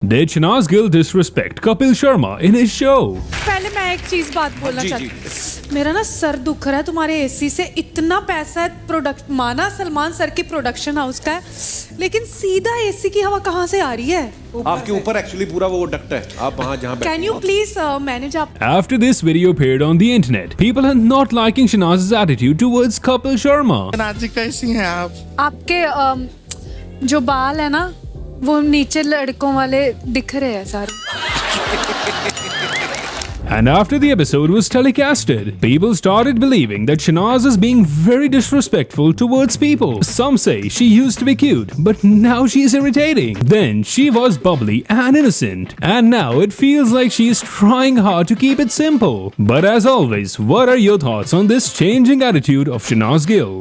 Did Shehnaaz Gill disrespect Kapil Sharma in his show? पहले मैं एक चीज बात बोलना चाहती, मेरा ना सर दुख रहा है तुम्हारे एसी से। इतना पैसा है प्रोडक्ट, माना सलमान सर की प्रोडक्शन हाउस का है, लेकिन सीधा एसी की हवा कहाँ से आ रही है? आपके ऊपर एक्चुअली पूरा वो डक्ट है, आप वहाँ जहाँ कैन यू प्लीज मैनेज आप? After this video appeared on the internet, people are not liking Shehnaaz's attitude towards Kapil Sharma. Shehnaaz ji कैसी हैं आप? आपके जो बाल है ना वो नीचे लड़कों वाले दिख रहे हैं सारे। And after the episode was telecasted, people started believing that Shehnaaz is being very disrespectful towards people. Some say she used to be cute, but now she is irritating. Then she was bubbly and innocent, and now it feels like she is trying hard to keep it simple. But as always, what are your thoughts on this changing attitude of Shehnaaz Gill?